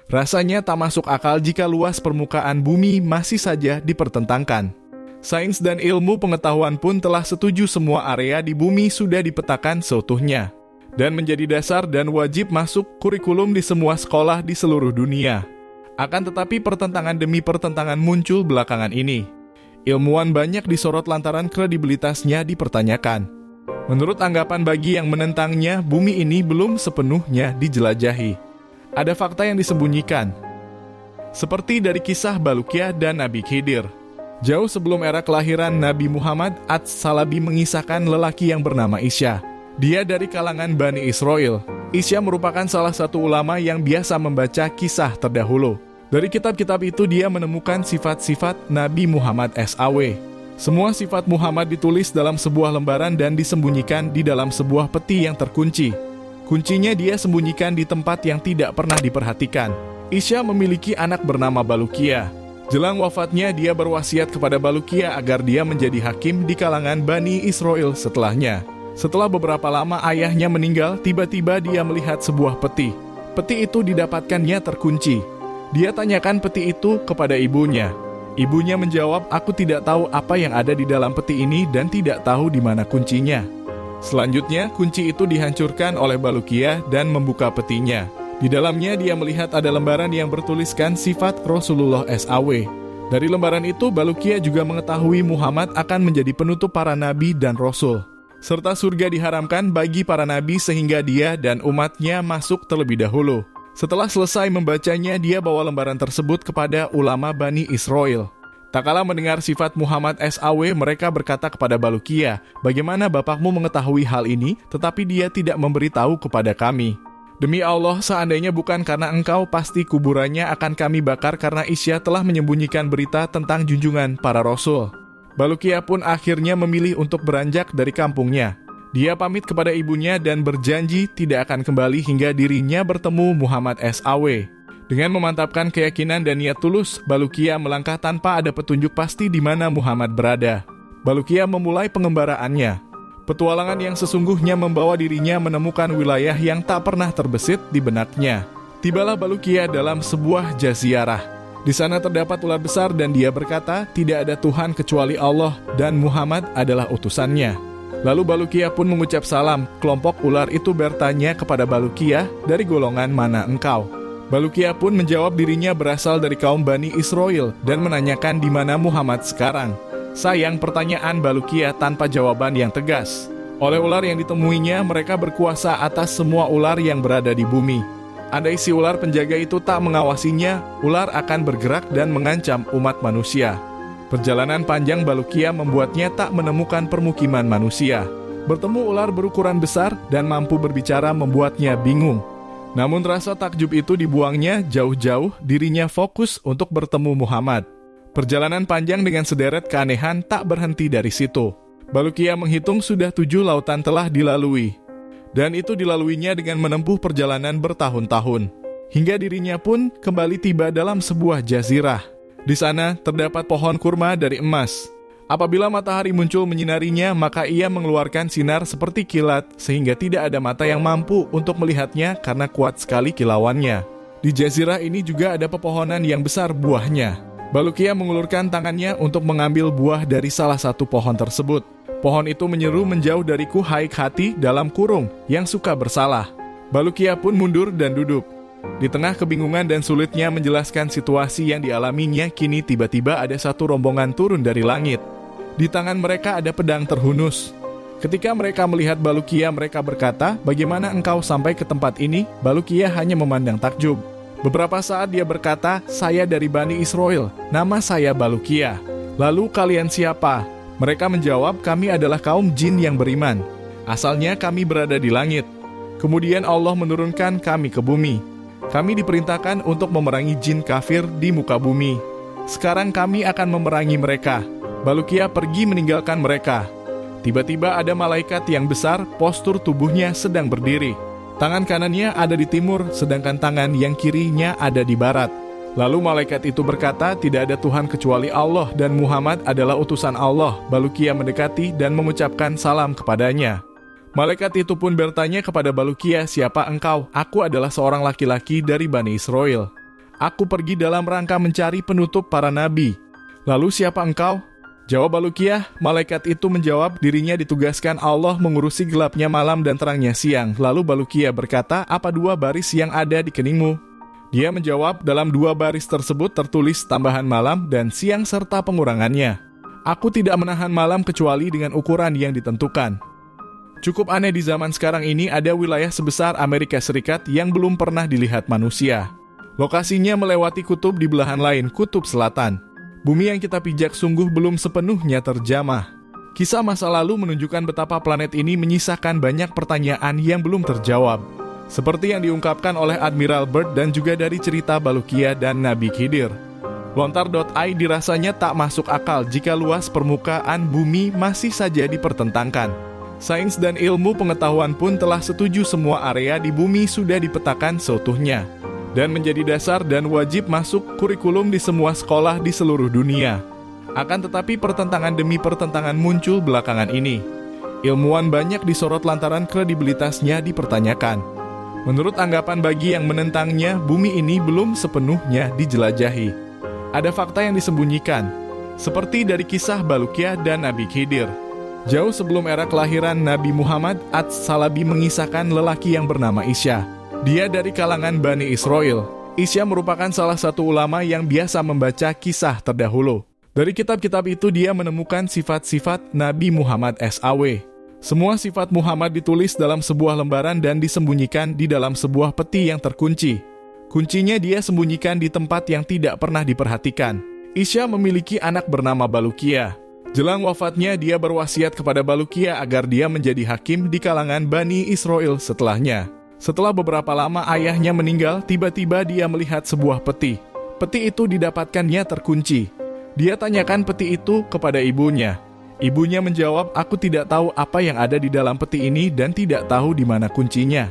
Rasanya tak masuk akal jika luas permukaan bumi masih saja dipertentangkan. Sains dan ilmu pengetahuan pun telah setuju semua area di bumi sudah dipetakan seutuhnya dan menjadi dasar dan wajib masuk kurikulum di semua sekolah di seluruh dunia. Akan tetapi pertentangan demi pertentangan muncul belakangan ini. Ilmuwan banyak disorot lantaran kredibilitasnya dipertanyakan. Menurut anggapan bagi yang menentangnya, bumi ini belum sepenuhnya dijelajahi. Ada fakta yang disembunyikan, seperti dari kisah Baluqiyah dan Nabi Khidir. Jauh sebelum era kelahiran Nabi Muhammad, Ats-Salabi mengisahkan lelaki yang bernama Isya. Dia dari kalangan Bani Israel. Isya merupakan salah satu ulama yang biasa membaca kisah terdahulu. Dari kitab-kitab itu dia menemukan sifat-sifat Nabi Muhammad SAW. Semua sifat Muhammad ditulis dalam sebuah lembaran dan disembunyikan di dalam sebuah peti yang terkunci. Kuncinya dia sembunyikan di tempat yang tidak pernah diperhatikan. Isya memiliki anak bernama Baluqiyah. Jelang wafatnya dia berwasiat kepada Baluqiyah agar dia menjadi hakim di kalangan Bani Israel setelahnya. Setelah beberapa lama ayahnya meninggal, tiba-tiba dia melihat sebuah peti. Peti itu didapatkannya terkunci. Dia tanyakan peti itu kepada ibunya. Ibunya menjawab, "Aku tidak tahu apa yang ada di dalam peti ini dan tidak tahu di mana kuncinya." Selanjutnya, kunci itu dihancurkan oleh Baluqiyah dan membuka petinya. Di dalamnya dia melihat ada lembaran yang bertuliskan sifat Rasulullah SAW. Dari lembaran itu, Baluqiyah juga mengetahui Muhammad akan menjadi penutup para nabi dan rasul, serta surga diharamkan bagi para nabi sehingga dia dan umatnya masuk terlebih dahulu. Setelah selesai membacanya, dia bawa lembaran tersebut kepada ulama Bani Israel. Tak kala mendengar sifat Muhammad SAW, mereka berkata kepada Baluqiyah, "Bagaimana bapakmu mengetahui hal ini, tetapi dia tidak memberitahu kepada kami? Demi Allah, seandainya bukan karena engkau, pasti kuburannya akan kami bakar karena Isya telah menyembunyikan berita tentang junjungan para rasul." Baluqiyah pun akhirnya memilih untuk beranjak dari kampungnya. Dia pamit kepada ibunya dan berjanji tidak akan kembali hingga dirinya bertemu Muhammad SAW. Dengan memantapkan keyakinan dan niat tulus, Baluqiyah melangkah tanpa ada petunjuk pasti di mana Muhammad berada. Baluqiyah memulai pengembaraannya. Petualangan yang sesungguhnya membawa dirinya menemukan wilayah yang tak pernah terbesit di benaknya. Tibalah Baluqiyah dalam sebuah jazirah. Di sana terdapat ular besar dan dia berkata, "Tidak ada Tuhan kecuali Allah dan Muhammad adalah utusannya." Lalu Baluqiyah pun mengucap salam. Kelompok ular itu bertanya kepada Baluqiyah, "Dari golongan mana engkau?" Baluqiyah pun menjawab dirinya berasal dari kaum Bani Israel dan menanyakan di mana Muhammad sekarang. Sayang, pertanyaan Baluqiyah tanpa jawaban yang tegas. Oleh ular yang ditemuinya, mereka berkuasa atas semua ular yang berada di bumi. Andai si ular penjaga itu tak mengawasinya, ular akan bergerak dan mengancam umat manusia. Perjalanan panjang Baluqiyah membuatnya tak menemukan permukiman manusia. Bertemu ular berukuran besar dan mampu berbicara membuatnya bingung. Namun rasa takjub itu dibuangnya jauh-jauh, dirinya fokus untuk bertemu Muhammad. Perjalanan panjang dengan sederet keanehan tak berhenti dari situ. Baluqiyah menghitung sudah 7 lautan telah dilalui. Dan itu dilaluinya dengan menempuh perjalanan bertahun-tahun. Hingga dirinya pun kembali tiba dalam sebuah jazirah. Di sana terdapat pohon kurma dari emas. Apabila matahari muncul menyinarinya, maka ia mengeluarkan sinar seperti kilat, sehingga tidak ada mata yang mampu untuk melihatnya karena kuat sekali kilauannya. Di jazirah ini juga ada pepohonan yang besar buahnya. Baluqiyah mengulurkan tangannya untuk mengambil buah dari salah satu pohon tersebut. Pohon itu menyeru, "Menjauh dariku hai hati dalam kurung yang suka bersalah." Baluqiyah pun mundur dan duduk. Di tengah kebingungan dan sulitnya menjelaskan situasi yang dialaminya, kini tiba-tiba ada satu rombongan turun dari langit. Di tangan mereka ada pedang terhunus. Ketika mereka melihat Baluqiyah, mereka berkata, "Bagaimana engkau sampai ke tempat ini?" Baluqiyah hanya memandang takjub. Beberapa saat dia berkata, "Saya dari Bani Israel, nama saya Baluqiyah." "Lalu kalian siapa?" Mereka menjawab, "Kami adalah kaum jin yang beriman. Asalnya kami berada di langit. Kemudian Allah menurunkan kami ke bumi. Kami diperintahkan untuk memerangi jin kafir di muka bumi. Sekarang kami akan memerangi mereka." Baluqiyah pergi meninggalkan mereka. Tiba-tiba ada malaikat yang besar, postur tubuhnya sedang berdiri. Tangan kanannya ada di timur, sedangkan tangan yang kirinya ada di barat. Lalu malaikat itu berkata, "Tidak ada Tuhan kecuali Allah dan Muhammad adalah utusan Allah." Baluqiyah mendekati dan mengucapkan salam kepadanya. Malaikat itu pun bertanya kepada Baluqiyah, "Siapa engkau?" "Aku adalah seorang laki-laki dari Bani Israel." Aku pergi dalam rangka mencari penutup para nabi. Lalu siapa engkau? Jawab Balukiyah. Malaikat itu menjawab, dirinya ditugaskan Allah mengurusi gelapnya malam dan terangnya siang. Lalu Balukiyah berkata, apa 2 baris yang ada di keningmu? Dia menjawab, dalam 2 baris tersebut tertulis tambahan malam dan siang serta pengurangannya. Aku tidak menahan malam kecuali dengan ukuran yang ditentukan. Cukup aneh di zaman sekarang ini ada wilayah sebesar Amerika Serikat yang belum pernah dilihat manusia. Lokasinya melewati kutub di belahan lain, kutub selatan. Bumi yang kita pijak sungguh belum sepenuhnya terjamah. Kisah masa lalu menunjukkan betapa planet ini menyisakan banyak pertanyaan yang belum terjawab. Seperti yang diungkapkan oleh Admiral Byrd dan juga dari cerita Balukiyah dan Nabi Khidir. Lontar.ai dirasanya tak masuk akal jika luas permukaan bumi masih saja dipertentangkan. Sains dan ilmu pengetahuan pun telah setuju semua area di bumi sudah dipetakan seutuhnya dan menjadi dasar dan wajib masuk kurikulum di semua sekolah di seluruh dunia. Akan tetapi pertentangan demi pertentangan muncul belakangan ini. Ilmuwan banyak disorot lantaran kredibilitasnya dipertanyakan. Menurut anggapan bagi yang menentangnya, bumi ini belum sepenuhnya dijelajahi. Ada fakta yang disembunyikan, seperti dari kisah Balukiyah dan Nabi Khidir. Jauh sebelum era kelahiran Nabi Muhammad, Ats-Salabi mengisahkan lelaki yang bernama Isya. Dia dari kalangan Bani Israel. Isya merupakan salah satu ulama yang biasa membaca kisah terdahulu. Dari kitab-kitab itu dia menemukan sifat-sifat Nabi Muhammad SAW. Semua sifat Muhammad ditulis dalam sebuah lembaran dan disembunyikan di dalam sebuah peti yang terkunci. Kuncinya dia sembunyikan di tempat yang tidak pernah diperhatikan. Isya memiliki anak bernama Balukiyah. Jelang wafatnya dia berwasiat kepada Balukiyah agar dia menjadi hakim di kalangan Bani Israel setelahnya. Setelah beberapa lama ayahnya meninggal, tiba-tiba dia melihat sebuah peti. Peti itu didapatkannya terkunci. Dia tanyakan peti itu kepada ibunya. Ibunya menjawab, aku tidak tahu apa yang ada di dalam peti ini dan tidak tahu di mana kuncinya.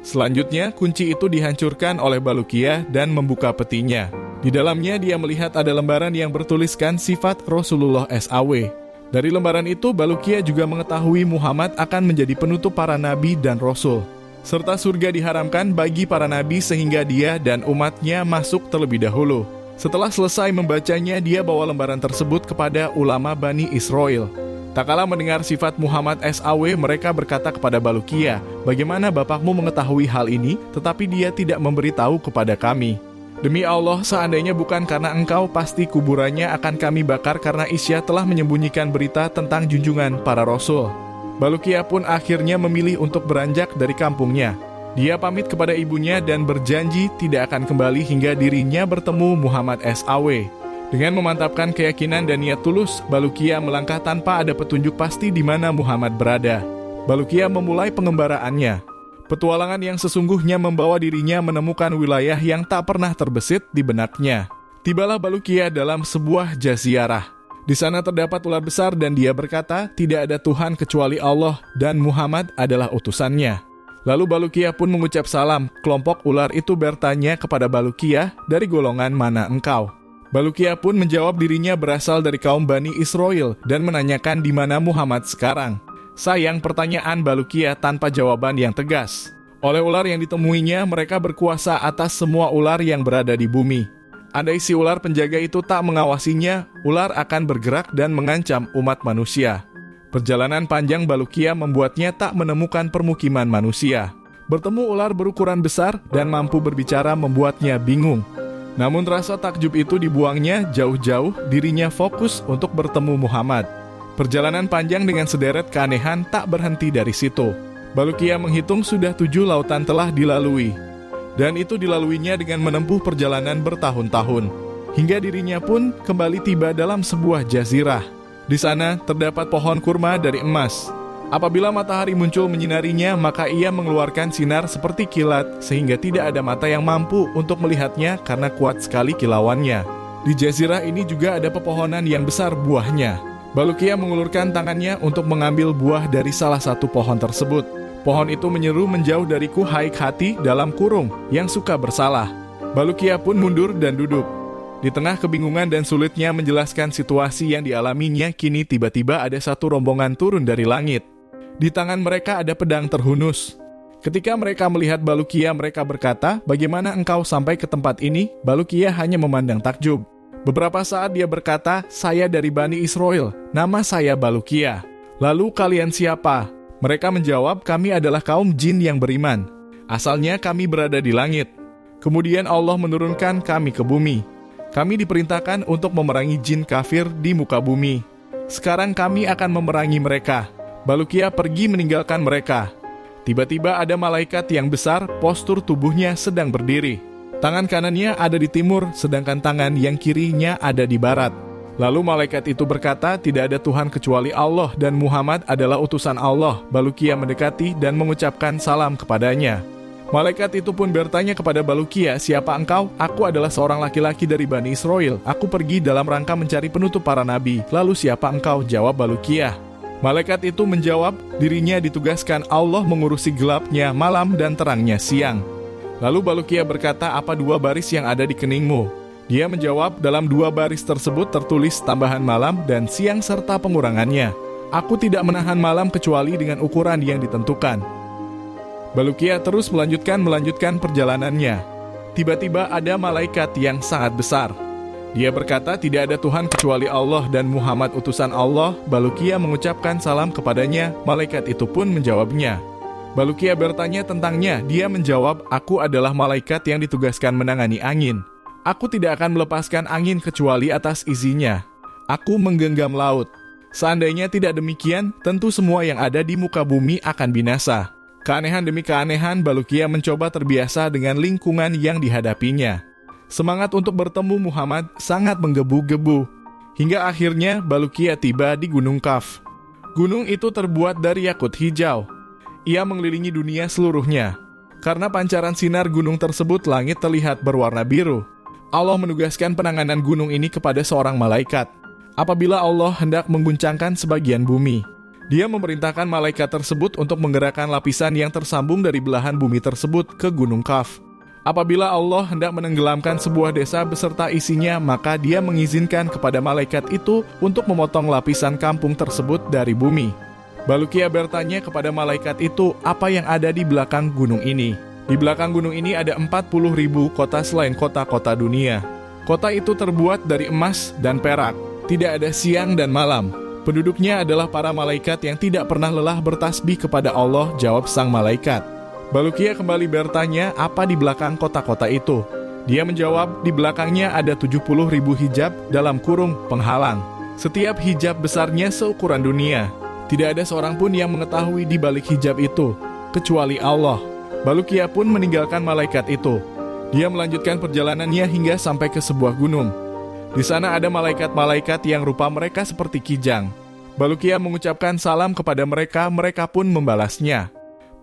Selanjutnya, kunci itu dihancurkan oleh Balukiyah dan membuka petinya. Di dalamnya dia melihat ada lembaran yang bertuliskan sifat Rasulullah SAW. Dari lembaran itu, Balukiyah juga mengetahui Muhammad akan menjadi penutup para nabi dan rasul, serta surga diharamkan bagi para nabi sehingga dia dan umatnya masuk terlebih dahulu. Setelah selesai membacanya, dia bawa lembaran tersebut kepada ulama Bani Israel. Tak kala mendengar sifat Muhammad SAW, mereka berkata kepada Balukiyah, bagaimana bapakmu mengetahui hal ini, tetapi dia tidak memberitahu kepada kami? Demi Allah, seandainya bukan karena engkau, pasti kuburannya akan kami bakar karena Isya telah menyembunyikan berita tentang junjungan para rasul. Balukiyah pun akhirnya memilih untuk beranjak dari kampungnya. Dia pamit kepada ibunya dan berjanji tidak akan kembali hingga dirinya bertemu Muhammad SAW. Dengan memantapkan keyakinan dan niat tulus, Balukiyah melangkah tanpa ada petunjuk pasti di mana Muhammad berada. Balukiyah memulai pengembaraannya. Petualangan yang sesungguhnya membawa dirinya menemukan wilayah yang tak pernah terbesit di benaknya. Tibalah Balukiyah dalam sebuah jazirah. Di sana terdapat ular besar dan dia berkata, tidak ada Tuhan kecuali Allah dan Muhammad adalah utusannya. Lalu Balukiyah pun mengucap salam. Kelompok ular itu bertanya kepada Balukiyah, dari golongan mana engkau? Balukiyah pun menjawab dirinya berasal dari kaum Bani Israel dan menanyakan di mana Muhammad sekarang. Sayang pertanyaan Balukiyah tanpa jawaban yang tegas. Oleh ular yang ditemuinya, mereka berkuasa atas semua ular yang berada di bumi. Andai si ular penjaga itu tak mengawasinya, ular akan bergerak dan mengancam umat manusia. Perjalanan panjang Balukiyah membuatnya tak menemukan permukiman manusia. Bertemu ular berukuran besar dan mampu berbicara membuatnya bingung. Namun rasa takjub itu dibuangnya jauh-jauh, dirinya fokus untuk bertemu Muhammad. Perjalanan panjang dengan sederet keanehan tak berhenti dari situ. Balukiyah menghitung sudah 7 lautan telah dilalui. Dan itu dilaluinya dengan menempuh perjalanan bertahun-tahun. Hingga dirinya pun kembali tiba dalam sebuah jazirah. Di sana terdapat pohon kurma dari emas. Apabila matahari muncul menyinarinya, maka ia mengeluarkan sinar seperti kilat, sehingga tidak ada mata yang mampu untuk melihatnya karena kuat sekali kilauannya. Di jazirah ini juga ada pepohonan yang besar buahnya. Balukiyah mengulurkan tangannya untuk mengambil buah dari salah satu pohon tersebut. Pohon itu menyeru menjauh dariku hai hati dalam kurung yang suka bersalah. Balukiyah pun mundur dan duduk. Di tengah kebingungan dan sulitnya menjelaskan situasi yang dialaminya, kini tiba-tiba ada satu rombongan turun dari langit. Di tangan mereka ada pedang terhunus. Ketika mereka melihat Balukia, mereka berkata, "Bagaimana engkau sampai ke tempat ini?" Balukia hanya memandang takjub. Beberapa saat dia berkata, "Saya dari Bani Israel, nama saya Balukia." "Lalu kalian siapa?" Mereka menjawab, "Kami adalah kaum jin yang beriman. Asalnya kami berada di langit. Kemudian Allah menurunkan kami ke bumi. Kami diperintahkan untuk memerangi jin kafir di muka bumi. Sekarang kami akan memerangi mereka." Balukia pergi meninggalkan mereka. Tiba-tiba ada malaikat yang besar, postur tubuhnya sedang berdiri. Tangan kanannya ada di timur, sedangkan tangan yang kirinya ada di barat. Lalu malaikat itu berkata, "Tidak ada Tuhan kecuali Allah dan Muhammad adalah utusan Allah." Balukia mendekati dan mengucapkan salam kepadanya. Malaikat itu pun bertanya kepada Balukia, "Siapa engkau?" "Aku adalah seorang laki-laki dari Bani Israel. Aku pergi dalam rangka mencari penutup para nabi." "Lalu siapa engkau?" jawab Balukia. Malaikat itu menjawab, dirinya ditugaskan Allah mengurusi gelapnya malam dan terangnya siang. Lalu Balukia berkata, "Apa dua baris yang ada di keningmu?" Dia menjawab, "Dalam dua baris tersebut tertulis tambahan malam dan siang serta pengurangannya. Aku tidak menahan malam kecuali dengan ukuran yang ditentukan." Balukia terus melanjutkan perjalanannya. Tiba-tiba ada malaikat yang sangat besar. Dia berkata, "Tidak ada Tuhan kecuali Allah dan Muhammad utusan Allah." Balukia mengucapkan salam kepadanya, malaikat itu pun menjawabnya. Balukia bertanya tentangnya, dia menjawab, "Aku adalah malaikat yang ditugaskan menangani angin. Aku tidak akan melepaskan angin kecuali atas izinnya. Aku menggenggam laut. Seandainya tidak demikian, tentu semua yang ada di muka bumi akan binasa." Keanehan demi keanehan, Balukia mencoba terbiasa dengan lingkungan yang dihadapinya. Semangat untuk bertemu Muhammad sangat menggebu-gebu. Hingga akhirnya Balukia tiba di Gunung Kaf. Gunung itu terbuat dari yakut hijau. Ia mengelilingi dunia seluruhnya. Karena pancaran sinar gunung tersebut, langit terlihat berwarna biru. Allah menugaskan penanganan gunung ini kepada seorang malaikat. Apabila Allah hendak mengguncangkan sebagian bumi, Dia memerintahkan malaikat tersebut untuk menggerakkan lapisan yang tersambung dari belahan bumi tersebut ke Gunung Kaf. Apabila Allah hendak menenggelamkan sebuah desa beserta isinya, maka Dia mengizinkan kepada malaikat itu untuk memotong lapisan kampung tersebut dari bumi. Balukia bertanya kepada malaikat itu, "Apa yang ada di belakang gunung ini?" Di belakang gunung ini ada 40.000 kota selain kota-kota dunia. Kota itu terbuat dari emas dan perak. Tidak ada siang dan malam. Penduduknya adalah para malaikat yang tidak pernah lelah bertasbih kepada Allah, jawab sang malaikat. Balukia kembali bertanya, "Apa di belakang kota-kota itu?" Dia menjawab, "Di belakangnya ada 70.000 hijab dalam kurung penghalang. Setiap hijab besarnya seukuran dunia. Tidak ada seorang pun yang mengetahui di balik hijab itu, kecuali Allah." Balukia pun meninggalkan malaikat itu. Dia melanjutkan perjalanannya hingga sampai ke sebuah gunung. Di sana ada malaikat-malaikat yang rupa mereka seperti kijang. Balukia mengucapkan salam kepada mereka, mereka pun membalasnya.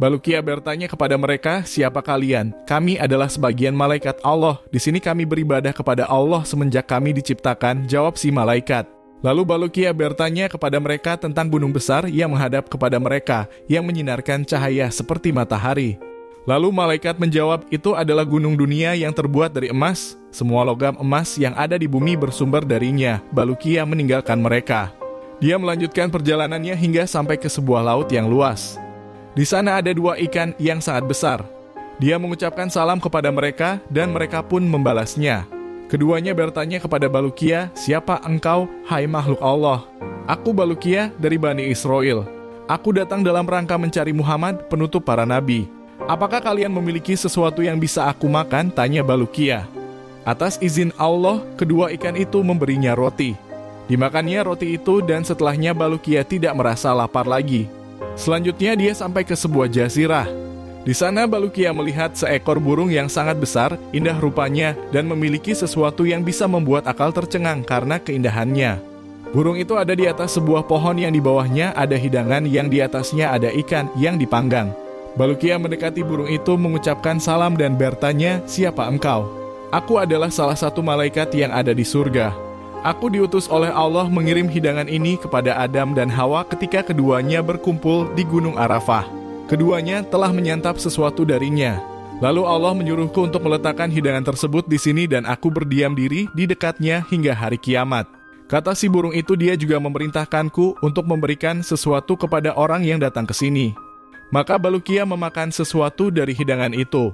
Balukia bertanya kepada mereka, "Siapa kalian?" "Kami adalah sebagian malaikat Allah. Di sini kami beribadah kepada Allah semenjak kami diciptakan," jawab si malaikat. Lalu Balukia bertanya kepada mereka tentang gunung besar yang menghadap kepada mereka, yang menyinarkan cahaya seperti matahari. Lalu malaikat menjawab, "Itu adalah gunung dunia yang terbuat dari emas. Semua logam emas yang ada di bumi bersumber darinya." Balukia meninggalkan mereka. Dia melanjutkan perjalanannya hingga sampai ke sebuah laut yang luas. Di sana ada dua ikan yang sangat besar. Dia mengucapkan salam kepada mereka dan mereka pun membalasnya. Keduanya bertanya kepada Balukia, "Siapa engkau, hai makhluk Allah?" "Aku Balukia dari Bani Israel. Aku datang dalam rangka mencari Muhammad, penutup para nabi." "Apakah kalian memiliki sesuatu yang bisa aku makan?" tanya Balukia. Atas izin Allah, kedua ikan itu memberinya roti. Dimakannya roti itu dan setelahnya Balukia tidak merasa lapar lagi. Selanjutnya dia sampai ke sebuah jazirah. Di sana Balukia melihat seekor burung yang sangat besar, indah rupanya, dan memiliki sesuatu yang bisa membuat akal tercengang karena keindahannya. Burung itu ada di atas sebuah pohon yang di bawahnya ada hidangan yang di atasnya ada ikan yang dipanggang. Balukia mendekati burung itu mengucapkan salam dan bertanya, "Siapa engkau?" "Aku adalah salah satu malaikat yang ada di surga. Aku diutus oleh Allah mengirim hidangan ini kepada Adam dan Hawa ketika keduanya berkumpul di Gunung Arafah. Keduanya telah menyantap sesuatu darinya. Lalu Allah menyuruhku untuk meletakkan hidangan tersebut di sini dan aku berdiam diri di dekatnya hingga hari kiamat." Kata si burung itu, dia juga memerintahkanku untuk memberikan sesuatu kepada orang yang datang ke sini. Maka Balukia memakan sesuatu dari hidangan itu.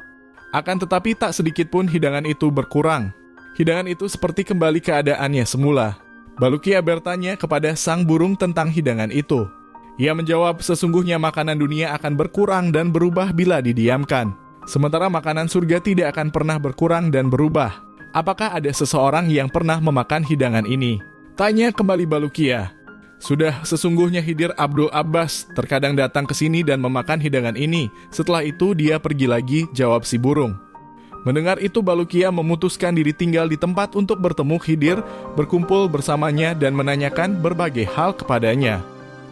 Akan tetapi tak sedikit pun hidangan itu berkurang. Hidangan itu seperti kembali keadaannya semula. Balukia bertanya kepada sang burung tentang hidangan itu. Ia menjawab, sesungguhnya makanan dunia akan berkurang dan berubah bila didiamkan. Sementara makanan surga tidak akan pernah berkurang dan berubah. Apakah ada seseorang yang pernah memakan hidangan ini? Tanya kembali Balukia. Sudah sesungguhnya Khidir Abdul Abbas terkadang datang ke sini dan memakan hidangan ini. Setelah itu dia pergi lagi, jawab si burung. Mendengar itu Balukia memutuskan diri tinggal di tempat untuk bertemu Khidir, berkumpul bersamanya dan menanyakan berbagai hal kepadanya.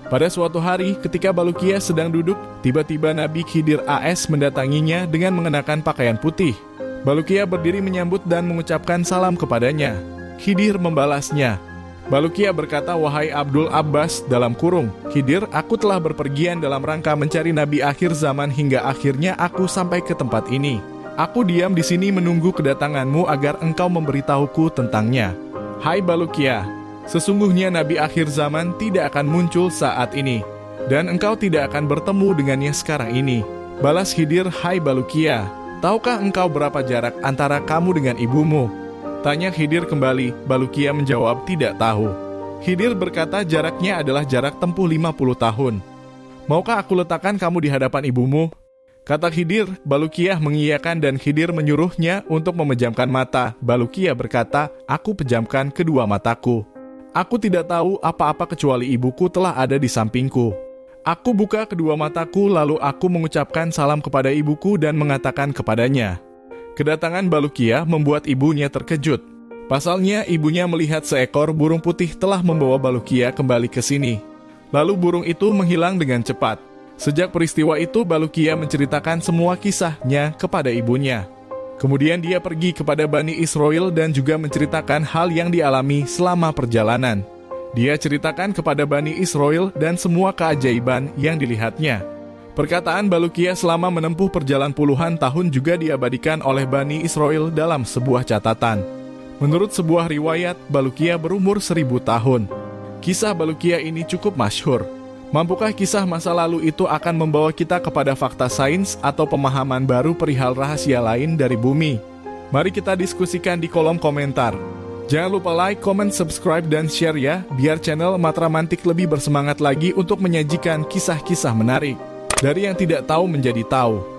Pada suatu hari ketika Balukia sedang duduk, tiba-tiba Nabi Khidir AS mendatanginya dengan mengenakan pakaian putih. Balukia berdiri menyambut dan mengucapkan salam kepadanya. Khidir membalasnya. Balukia berkata, wahai Abdul Abbas dalam kurung, Khidir, aku telah berpergian dalam rangka mencari Nabi akhir zaman hingga akhirnya aku sampai ke tempat ini. Aku diam di sini menunggu kedatanganmu agar engkau memberitahuku tentangnya. Hai Balukia, sesungguhnya Nabi akhir zaman tidak akan muncul saat ini, dan engkau tidak akan bertemu dengannya sekarang ini. Balas Khidir, hai Balukia, tahukah engkau berapa jarak antara kamu dengan ibumu? Tanya Khidir kembali, Balukia menjawab tidak tahu. Khidir berkata jaraknya adalah jarak tempuh 50 tahun. Maukah aku letakkan kamu di hadapan ibumu? Kata Khidir, Balukia mengiyakan dan Khidir menyuruhnya untuk memejamkan mata. Balukia berkata, aku pejamkan kedua mataku. Aku tidak tahu apa-apa kecuali ibuku telah ada di sampingku. Aku buka kedua mataku lalu aku mengucapkan salam kepada ibuku dan mengatakan kepadanya. Kedatangan Balukia membuat ibunya terkejut. Pasalnya ibunya melihat seekor burung putih telah membawa Balukia kembali ke sini. Lalu burung itu menghilang dengan cepat. Sejak peristiwa itu Balukia menceritakan semua kisahnya kepada ibunya. Kemudian dia pergi kepada Bani Israel dan juga menceritakan hal yang dialami selama perjalanan. Dia ceritakan kepada Bani Israel dan semua keajaiban yang dilihatnya. Perkataan Balukia selama menempuh perjalanan puluhan tahun juga diabadikan oleh Bani Israel dalam sebuah catatan. Menurut sebuah riwayat, Balukia berumur 1000 tahun. Kisah Balukia ini cukup masyhur. Mampukah kisah masa lalu itu akan membawa kita kepada fakta sains atau pemahaman baru perihal rahasia lain dari bumi? Mari kita diskusikan di kolom komentar. Jangan lupa like, comment, subscribe, dan share ya, biar channel Matra Mantik lebih bersemangat lagi untuk menyajikan kisah-kisah menarik. Dari yang tidak tahu menjadi tahu.